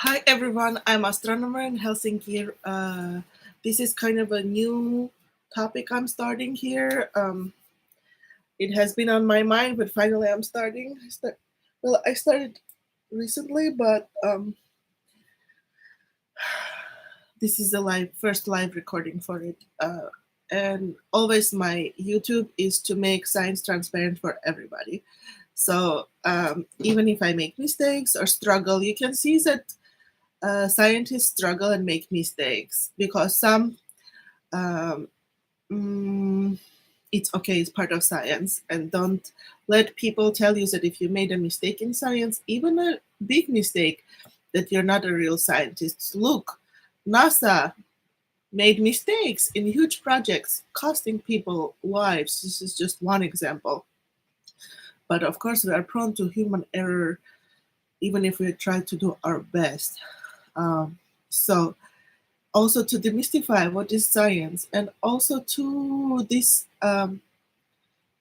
Hi everyone, I'm astronomer in Helsinki. This is kind of a new topic I'm starting here. It has been on my mind, but finally I'm starting. I started recently, but this is the first live recording for it. And always my YouTube is to make science transparent for everybody. So even if I make mistakes or struggle, you can see that scientists struggle and make mistakes because some um, mm, it's okay, it's part of science, and don't let people tell you that if you made a mistake in science, even a big mistake, that you're not a real scientist. Look, NASA made mistakes in huge projects costing people lives. This is just one example, but of course we are prone to human error even if we try to do our best. So also to demystify what is science, and also to this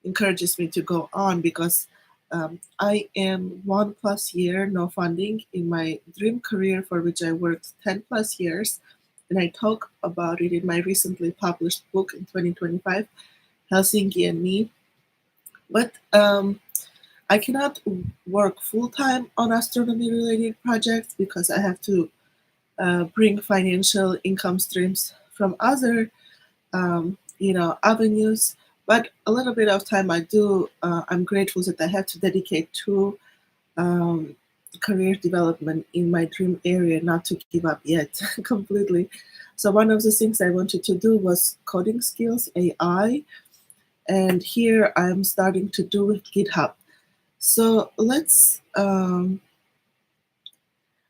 encourages me to go on because I am 1+ year no funding in my dream career for which I worked 10+ years, and I talk about it in my recently published book in 2025, Helsinki and Me. But I cannot work full time on astronomy related projects because I have to bring financial income streams from other avenues. But a little bit of time I do. I'm grateful that I have to dedicate to um, career development in my dream area, not to give up yet completely. So one of the things I wanted to do was coding skills, AI, and here I'm starting to do with GitHub. So let's.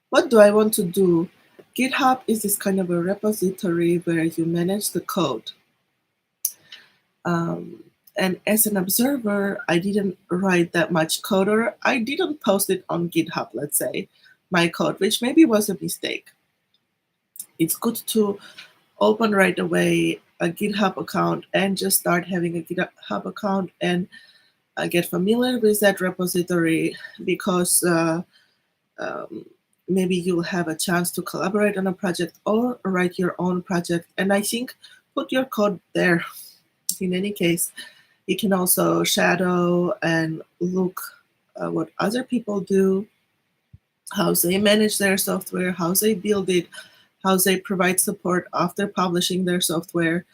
What do I want to do? GitHub is this kind of a repository where you manage the code. Um, and as an observer, I didn't write that much code, or I didn't post it on GitHub, let's say, my code, which maybe was a mistake. It's good to open right away a GitHub account and just start having a GitHub account and get familiar with that repository because um, maybe you'll have a chance to collaborate on a project or write your own project. And I think put your code there. In any case, you can also shadow and look what other people do, how they manage their software, how they build it, how they provide support after publishing their software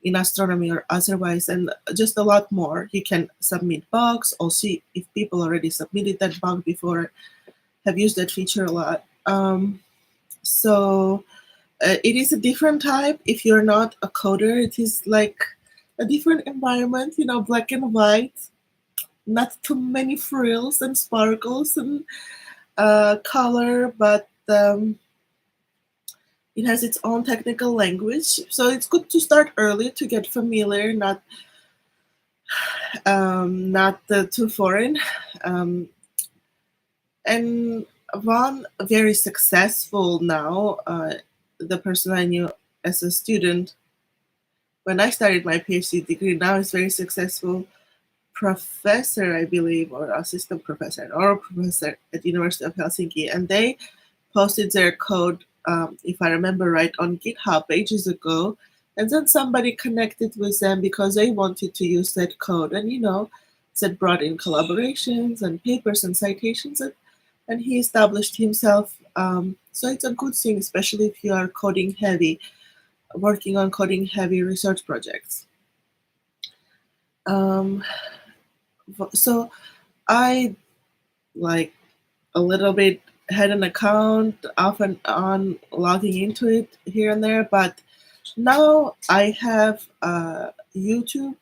in astronomy or otherwise, and just a lot more. You can submit bugs or see if people already submitted that bug before, have used that feature a lot. So it is a different type. If you're not a coder, it is like a different environment, black and white, not too many frills and sparkles and color, but it has its own technical language. So it's good to start early to get familiar, not too foreign. Um, and one very successful now, the person I knew as a student when I started my PhD degree, now is very successful professor, I believe, or assistant professor or professor at the University of Helsinki, and they posted their code, if I remember right, on GitHub ages ago, and then somebody connected with them because they wanted to use that code, and that brought in collaborations and papers and citations, and he established himself. So it's a good thing, especially if you are coding heavy, working on coding heavy research projects. Um, so I like a little bit had an account off and on logging into it here and there, but now I have YouTube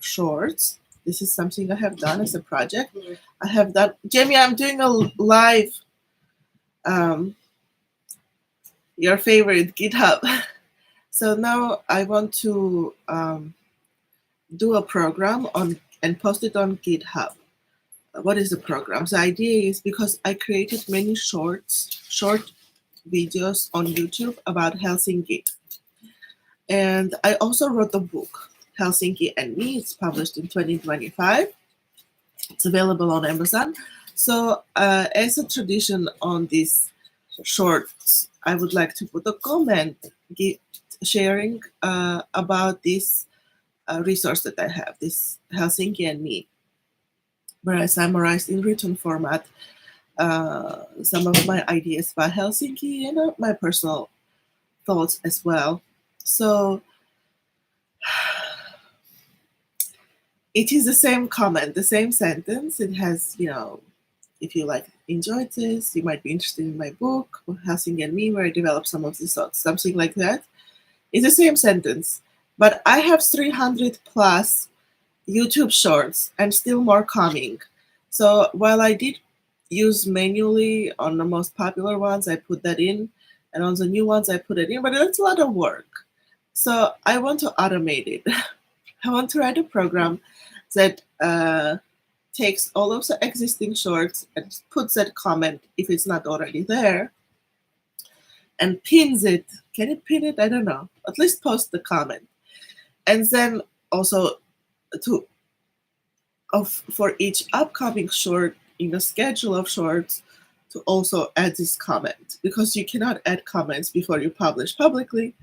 shorts. This is something I have done as a project. I have done, Jamie, I'm doing a live, um, your favorite GitHub. So now I want to do a program on and post it on GitHub. What is the program? The idea is because I created many short videos on YouTube about Helsinki. And I also wrote a book, Helsinki and Me. It's published in 2025. It's available on Amazon. So as a tradition on this shorts, I would like to put a comment sharing about this resource that I have, this Helsinki and Me, where I summarized in written format some of my ideas about Helsinki and my personal thoughts as well. So it is the same comment, the same sentence. It has, if you enjoyed this, you might be interested in my book, Helsinki and Me, where I develop some of these thoughts, something like that. It's the same sentence, but I have 300 plus YouTube shorts and still more coming. So while I did use manually on the most popular ones, I put that in, and on the new ones, I put it in, but it's a lot of work. So I want to automate it. I want to write a program that takes all of the existing shorts and puts that comment, if it's not already there, and pins it. Can it pin it? I don't know. At least post the comment. And then also for each upcoming short in the schedule of shorts to also add this comment, because you cannot add comments before you publish publicly,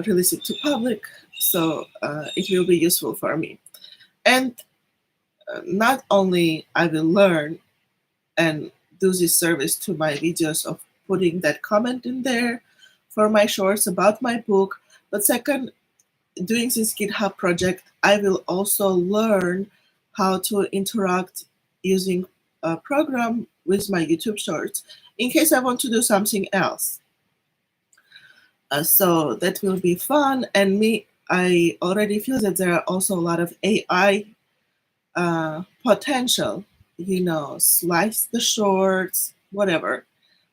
release it to public. So it will be useful for me. And not only I will learn and do this service to my videos of putting that comment in there for my shorts about my book, but second, doing this GitHub project, I will also learn how to interact using a program with my YouTube shorts in case I want to do something else. So that will be fun. And I already feel that there are also a lot of AI potential, slice the shorts, whatever,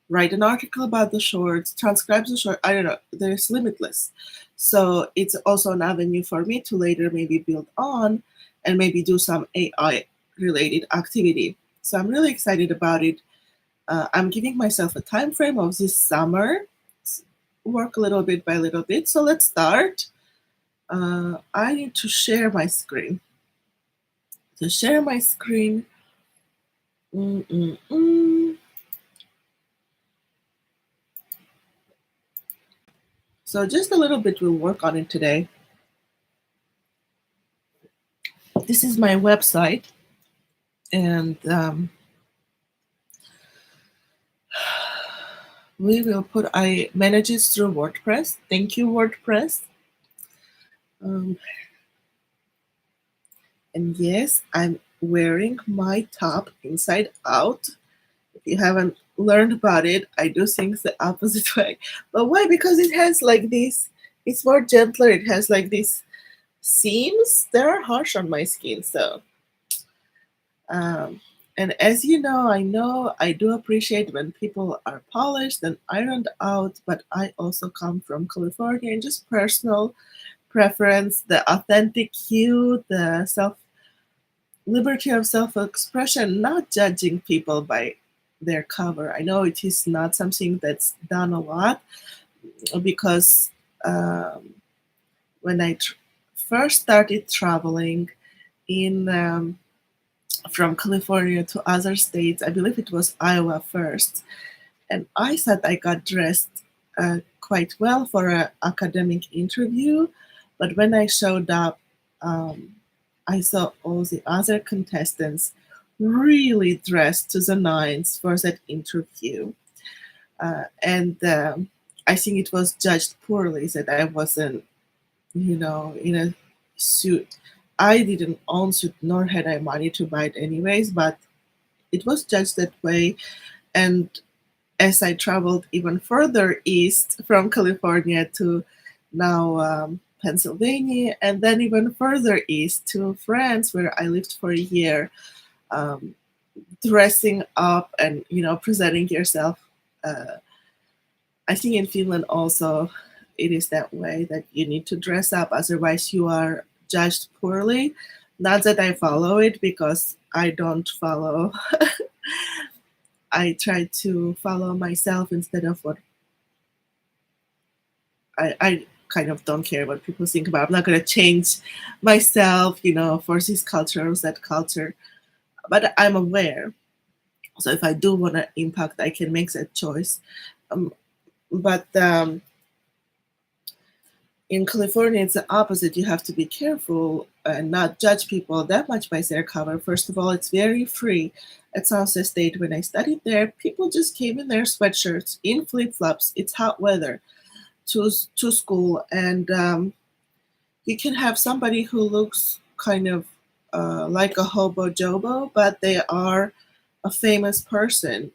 write an article about the shorts, transcribe the short, I don't know, there's limitless. So it's also an avenue for me to later maybe build on and maybe do some AI related activity. So I'm really excited about it. I'm giving myself a time frame of this summer, work a little bit by little bit. So let's start. I need to share my screen. To share my screen. So just a little bit, we'll work on it today. This is my website, and we will I manage it through WordPress. Thank you, WordPress. And yes, I'm wearing my top inside out. If you haven't learned about it, I do things the opposite way. But why? Because it has this, it's more gentler. It has these seams that are harsh on my skin. So, and as you know, I do appreciate when people are polished and ironed out, but I also come from California, and just personal preference, the authentic you, the liberty of self-expression, not judging people by their cover. I know it is not something that's done a lot, because when I first started traveling from California to other states, I believe it was Iowa first, and I thought I got dressed quite well for an academic interview, but when I showed up, I saw all the other contestants really dressed to the nines for that interview. And I think it was judged poorly that I wasn't, in a suit. I didn't own suit, nor had I money to buy it anyways, but it was judged that way. And as I traveled even further east from California to now Pennsylvania, and then even further east to France, where I lived for a year, dressing up and presenting yourself. I think in Finland also it is that way, that you need to dress up, otherwise you are judged poorly. Not that I follow it, because I don't follow. I try to follow myself instead of what I kind of don't care what people think about. I'm not going to change myself, for this culture or that culture. But I'm aware So if I do want to impact, I can make that choice. Um, but in California, it's the opposite. You have to be careful and not judge people that much by their cover. First of all, it's very free. At Sunset State, when I studied there, people just came in their sweatshirts, in flip flops. It's hot weather to school, and you can have somebody who looks kind of like a hobo jobo, but they are a famous person.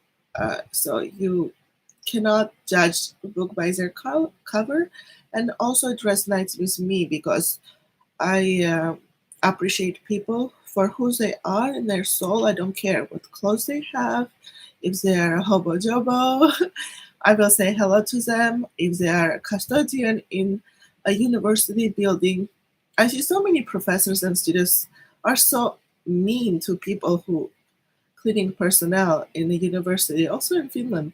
So you cannot judge a book by their cover. And also, it resonates with me because I appreciate people for who they are in their soul. I don't care what clothes they have. If they're a hobo jobo, I will say hello to them. If they are a custodian in a university building, I see so many professors and students are so mean to people who cleaning personnel in the university, also in Finland.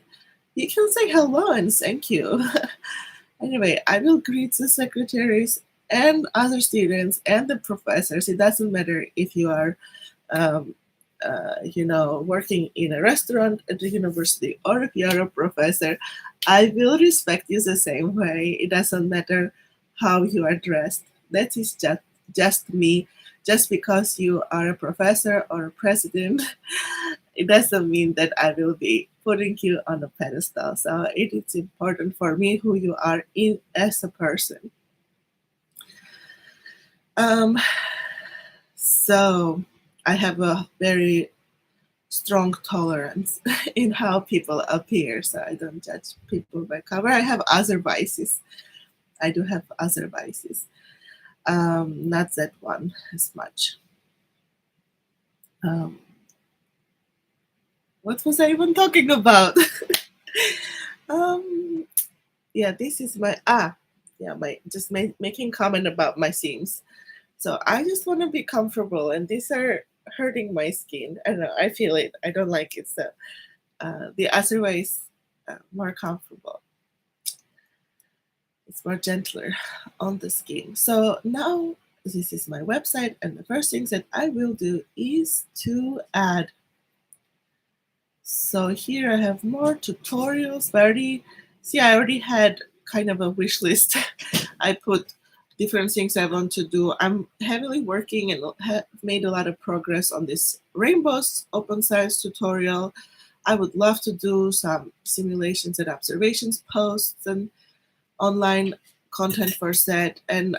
You can say hello and thank you. Anyway, I will greet the secretaries and other students and the professors. It doesn't matter if you are, um, working in a restaurant at the university or if you are a professor. I will respect you the same way. It doesn't matter how you are dressed. That is just me. Just because you are a professor or a president, it doesn't mean that I will be putting you on a pedestal. So it is important for me who you are in as a person. Um, so I have a very strong tolerance in how people appear. So I don't judge people by cover. I have other vices. I do have other vices. Not that one as much. Um, what was I even talking about? um, yeah, this is my yeah, my just making comment about my seams. So I just want to be comfortable, and these are hurting my skin. I don't know. I feel it. I don't like it. So the other way is more comfortable. It's more gentler on the skin. So now this is my website, and the first things that I will do is to add. So here I have more tutorials. I already had kind of a wish list. I put different things I want to do. I'm heavily working and have made a lot of progress on this rainbows open science tutorial. I would love to do some simulations and observations posts and online content for that. And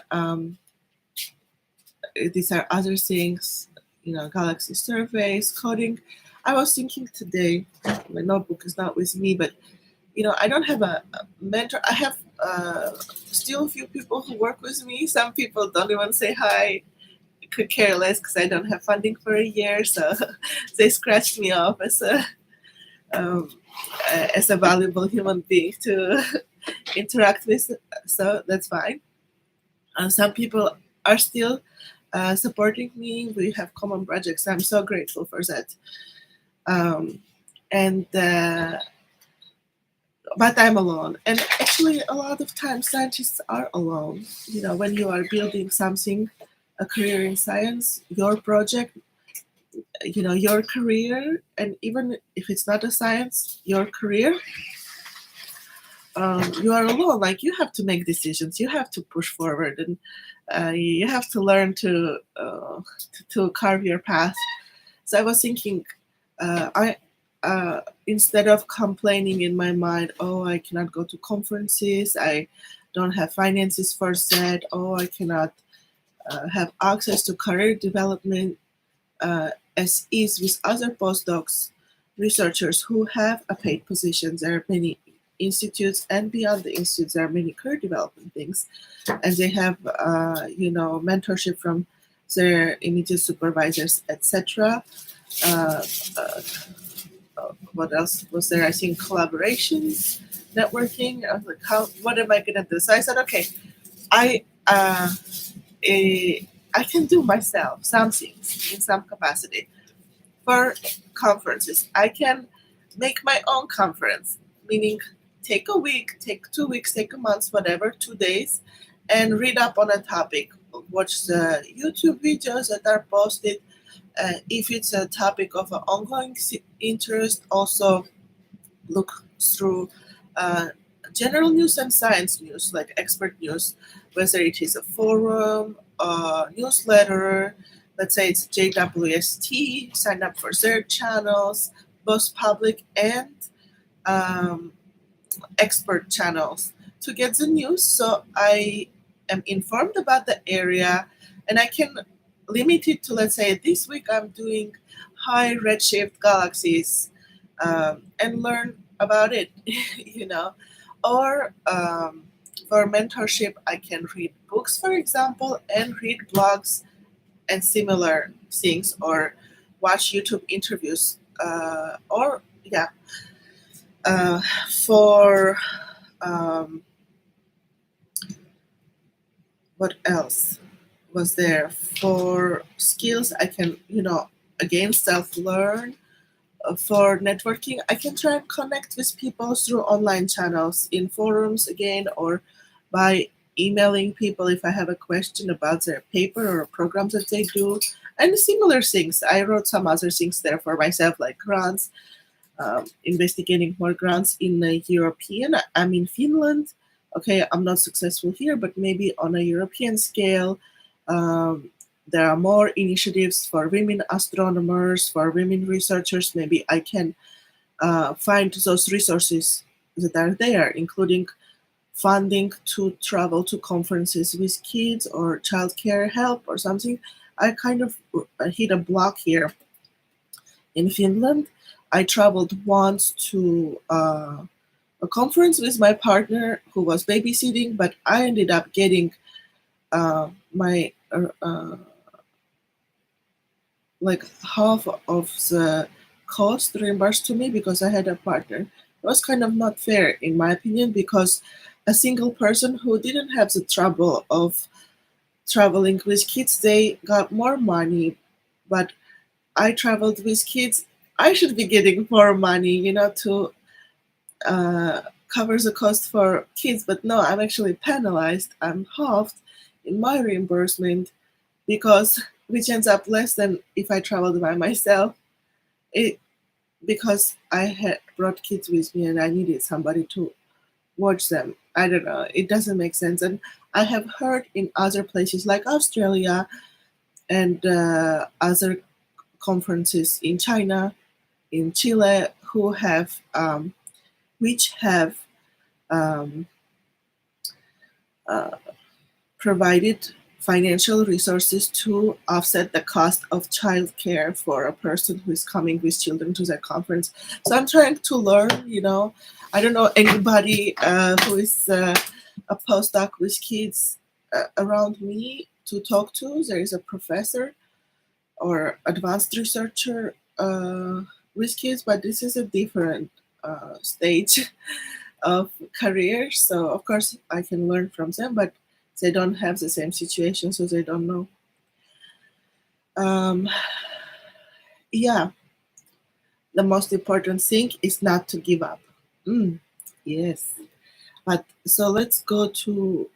these are other things, galaxy surveys, coding. I was thinking today, my notebook is not with me, but I don't have a mentor. I have still a few people who work with me. Some people don't even say hi, could care less because I don't have funding for a year, so they scratched me off um, as a valuable human being to interact with. So that's fine. Some people are still supporting me. We have common projects. I'm so grateful for that. Um, and But I'm alone. And actually, a lot of times scientists are alone. When you are building something, a career in science, your project, your career, and even if it's not a science, your career, you are alone. Like you have to make decisions, you have to push forward, and you have to learn to carve your path. So I was thinking, I instead of complaining in my mind, oh, I cannot go to conferences, I don't have finances for that, oh, I cannot have access to career development as is with other postdocs, researchers who have a paid position. There are many institutes, and beyond the institutes, there are many career development things, and they have, mentorship from their immediate supervisors, etc. Uh, uh, what else was there? I think collaborations, networking. I was like, what am I gonna do? So I said, okay, I uh, eh, I can do myself some things in some capacity. For conferences, I can make my own conference, meaning take a week, take 2 weeks, take a month, whatever, 2 days, and read up on a topic, watch the YouTube videos that are posted, If it's a topic of an ongoing interest, also look through uh, general news and science news, like expert news, whether it is a forum, a newsletter, let's say it's JWST, sign up for their channels, both public and um, expert channels to get the news, so I am informed about the area and I can limit it to, let's say, this week I'm doing high redshift galaxies, and learn about it, you know. Or for mentorship, I can read books, for example, and read blogs and similar things, or watch YouTube interviews, or yeah, for um, what else was there? For skills, I can, again, self learn. For networking, I can try and connect with people through online channels, in forums again, or by emailing people if I have a question about their paper or programs that they do, and similar things. I wrote some other things there for myself, like grants, investigating more grants in the European. I'm in Finland. Okay, I'm not successful here, but maybe on a European scale, um, there are more initiatives for women astronomers, for women researchers. Maybe I can find those resources that are there, including funding to travel to conferences with kids, or childcare help or something. I kind of hit a block here in Finland. I traveled once to a conference with my partner who was babysitting, but I ended up getting my like half of the cost reimbursed to me because I had a partner. It was kind of not fair, in my opinion, because a single person who didn't have the trouble of traveling with kids, they got more money, but I traveled with kids. I should be getting more money, to uh, cover the cost for kids, but no, I'm actually penalized. I'm halved in my reimbursement because which ends up less than if I traveled by myself. It because I had brought kids with me and I needed somebody to watch them. I don't know. It doesn't make sense. And I have heard in other places like Australia and other conferences in China, in Chile, who have which have um, uh, provided financial resources to offset the cost of childcare for a person who is coming with children to that conference. So I'm trying to learn, I don't know anybody who is a postdoc with kids around me to talk to. There is a professor or advanced researcher with kids, but this is a different stage of career. So of course I can learn from them, but they don't have the same situation, so they don't know. Um, yeah, the most important thing is not to give up. Yes. But so let's go to,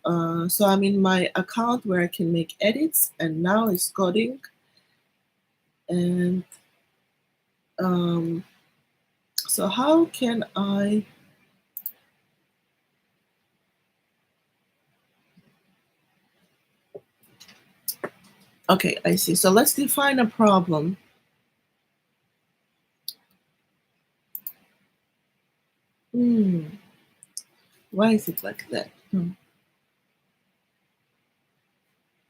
so I'm in my account where I can make edits, and now it's coding. And so how can I, okay, I see. So let's define a problem. Why is it like that? I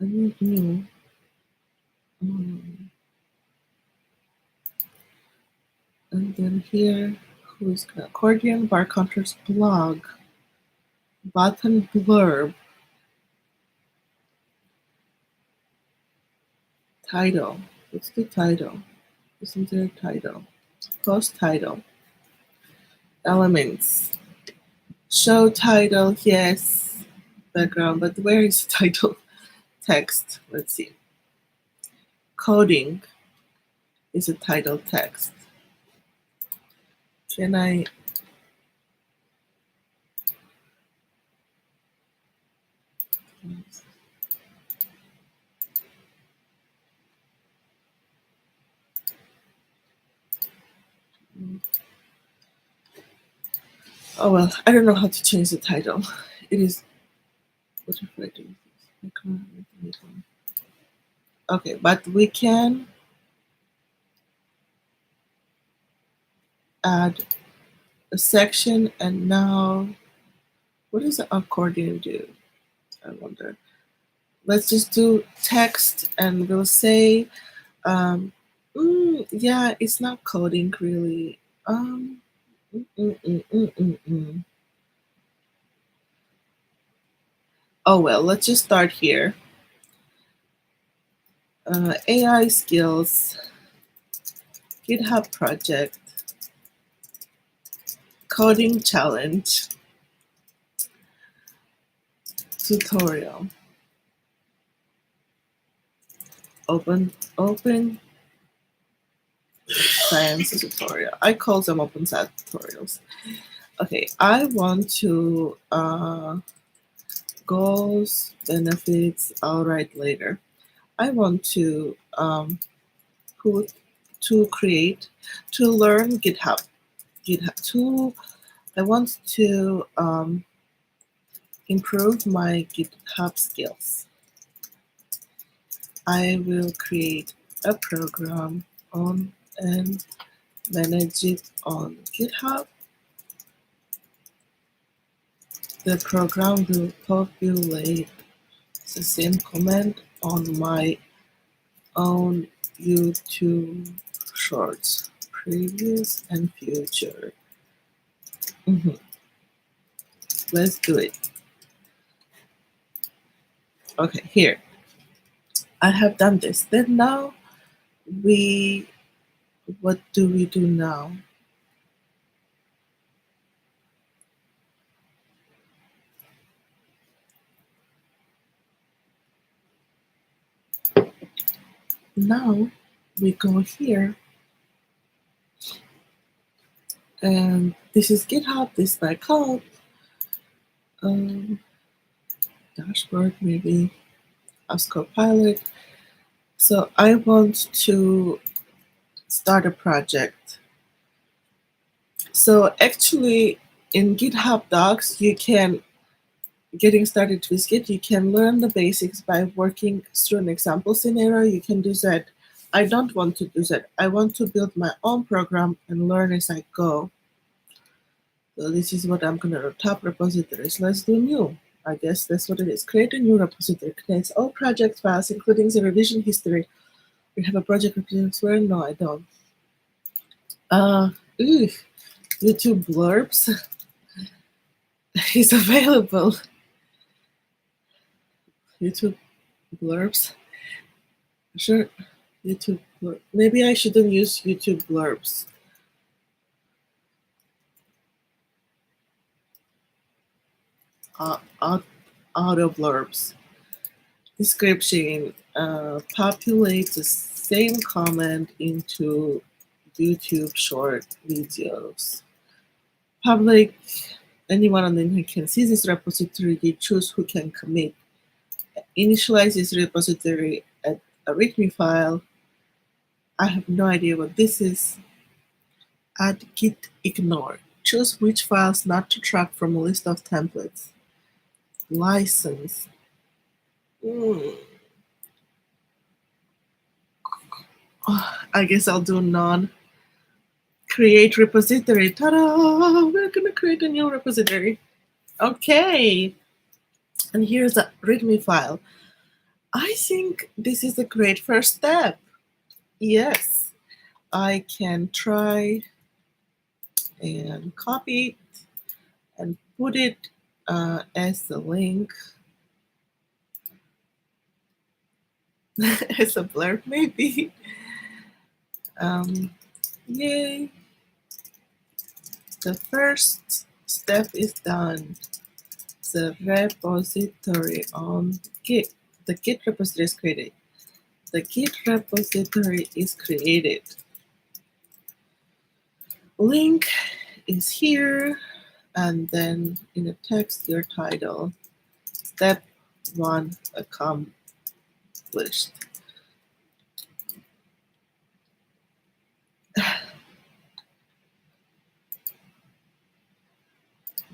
don't know. And then here, who's got accordion, bar counters, blog, button, blurb, title. What's the title? Isn't there a title? Post title. Elements. Show title, yes. Background, but where is the title? Text. Let's see. Coding is a title text. Can I? Oh well, I don't know how to change the title. It is. What if I do this? Okay, but we can add a section, and now what does the accordion do? I wonder. Let's just do text, and we'll say, yeah, it's not coding really. Um, mm, mm, mm, mm, mm, mm. Oh well, let's just start here. AI skills, GitHub project, coding challenge, tutorial, open science tutorial. I call them open science tutorials. Okay, I want to goals, benefits. I'll write later. I want to put to create to learn GitHub to. I want to improve my GitHub skills. I will create a program on and manage it on GitHub. The program will populate the same command on my own YouTube shorts, previous and future. Let's do it. Okay, here. I have done this. Then now what do we do now? Now we go here, and this is GitHub, this is my code. Dashboard, maybe Ask Copilot. So I want to start a project. So actually in GitHub Docs, you can, getting started with Git, you can learn the basics by working through an example scenario. You can do that. I don't want to do that. I want to build my own program and learn as I go. So this is what I'm gonna do. Top repositories. Let's do new. I guess that's what it is. Create a new repository. Contains all project files, including the revision history. We have a project repository. No, I don't. YouTube blurbs is available. YouTube blurbs. Sure. YouTube blurb. Maybe I shouldn't use YouTube blurbs. Auto blurbs. Description populates the same comment into YouTube short videos. Public, anyone on the internet can see this repository. You choose who can commit. Initialize this repository at a README file. I have no idea what this is. Add git ignore. Choose which files not to track from a list of templates. License. I guess I'll do none. Create repository. Ta-da! We're gonna create a new repository. Okay. And here's a README file. I think this is a great first step. Yes. I can try and copy it and put it as the link. As a blurb, maybe. Yay. The first step is done. The repository on Git. The Git repository is created. The Git repository is created. Link is here, and then in the text, your title. Step 1 accomplished.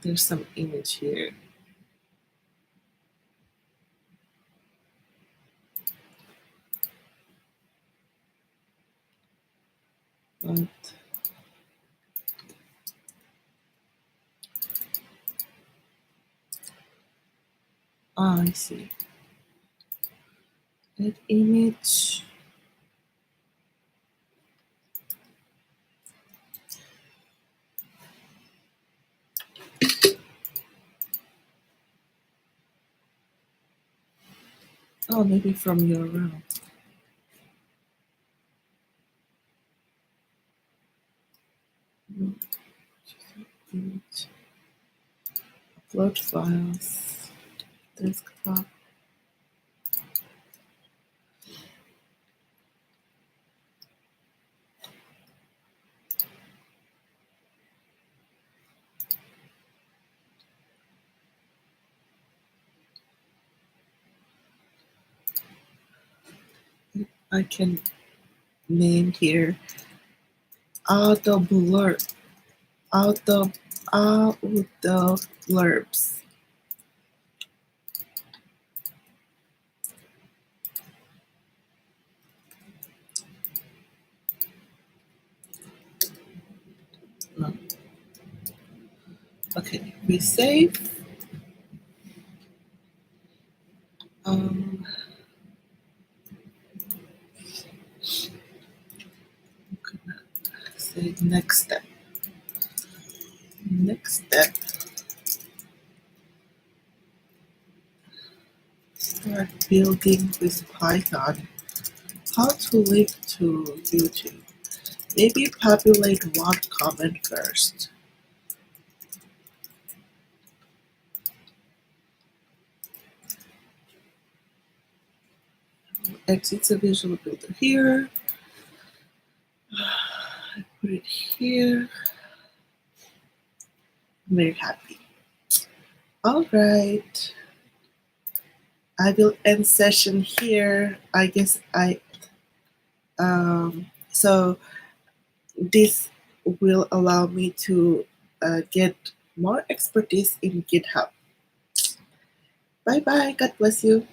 There's some image here. But I see. That image. Oh, maybe from your room. Image. Upload files. Desktop. I can name here auto blurb. Auto blurbs. No. Okay, we save. Say next step. Next step. Start building with Python. How to link to YouTube. Maybe populate one comment first. Exit the visual builder here. I put it here. I'm very happy. All right. I will end session here. I guess so this will allow me to get more expertise in GitHub. Bye bye. God bless you.